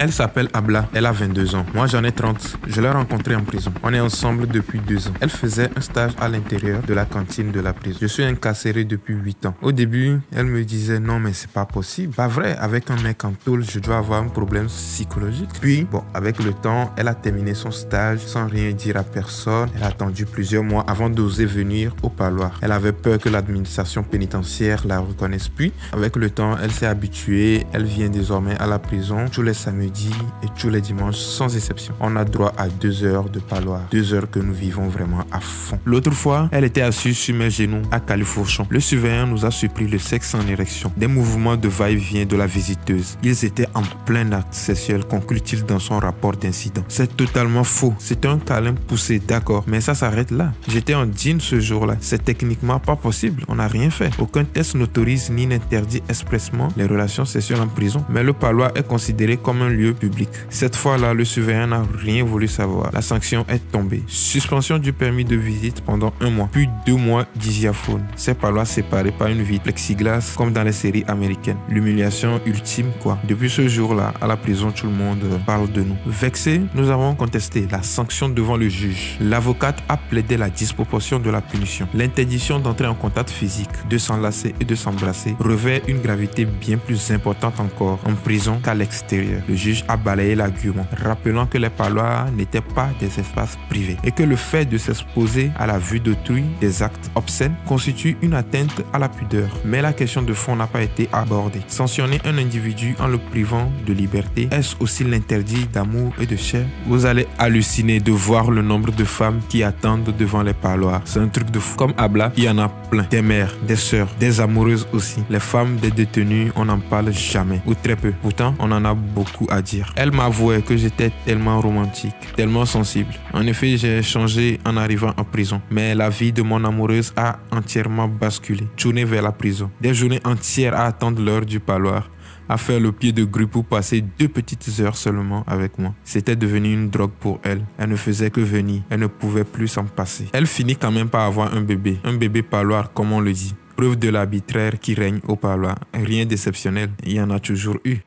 Elle s'appelle Abla, elle a 22 ans. Moi j'en ai 30. Je l'ai rencontrée en prison. On est ensemble depuis 2 ans. Elle faisait un stage à l'intérieur de la cantine de la prison. Je suis incarcéré depuis 8 ans. Au début, elle me disait non mais c'est pas possible. Pas vrai, avec un mec en tôle, je dois avoir un problème psychologique. Puis, bon, avec le temps, elle a terminé son stage sans rien dire à personne. Elle a attendu plusieurs mois avant d'oser venir au parloir. Elle avait peur que l'administration pénitentiaire la reconnaisse. Puis, avec le temps, elle s'est habituée. Elle vient désormais à la prison tous les samedis et tous les dimanches sans exception. On a droit à 2 heures de parloir. 2 heures que nous vivons vraiment à fond. L'autre fois, elle était assise sur mes genoux à Califourchon. Le surveillant nous a surpris le sexe en érection. Des mouvements de va-et-vient de la visiteuse. Ils étaient en plein acte sexuel, conclut-il dans son rapport d'incident. C'est totalement faux. C'était un câlin poussé, d'accord, mais ça s'arrête là. J'étais en jean ce jour-là. C'est techniquement pas possible. On n'a rien fait. Aucun test n'autorise ni n'interdit expressément les relations sexuelles en prison, mais le parloir est considéré comme un lieu public. Cette fois-là, le surveillant n'a rien voulu savoir. La sanction est tombée. Suspension du permis de visite pendant 1 mois, puis 2 mois d'isiaphone. Ces parloirs séparés par une vitre plexiglas comme dans les séries américaines. L'humiliation ultime quoi. Depuis ce jour-là, à la prison, tout le monde parle de nous. Vexés, nous avons contesté la sanction devant le juge. L'avocate a plaidé la disproportion de la punition. L'interdiction d'entrer en contact physique, de s'enlacer et de s'embrasser revêt une gravité bien plus importante encore en prison qu'à l'extérieur. Le juge a balayé l'argument, rappelant que les parloirs n'étaient pas des espaces privés et que le fait de s'exposer à la vue d'autrui des actes obscènes constitue une atteinte à la pudeur. Mais la question de fond n'a pas été abordée. Sanctionner un individu en le privant de liberté, est-ce aussi l'interdit d'amour et de chair? Vous allez halluciner de voir le nombre de femmes qui attendent devant les parloirs. C'est un truc de fou. Comme Abla, il y en a plein. Des mères, des sœurs, des amoureuses aussi. Les femmes des détenus, on n'en parle jamais ou très peu. Pourtant, on en a beaucoup à dire. Elle m'avouait que j'étais tellement romantique, tellement sensible. En effet, j'ai changé en arrivant en prison. Mais la vie de mon amoureuse a entièrement basculé, tourné vers la prison. Des journées entières à attendre l'heure du parloir, à faire le pied de grue pour passer 2 petites heures seulement avec moi. C'était devenu une drogue pour elle. Elle ne faisait que venir. Elle ne pouvait plus s'en passer. Elle finit quand même par avoir un bébé parloir comme on le dit. Preuve de l'arbitraire qui règne au parloir. Rien d'exceptionnel, il y en a toujours eu.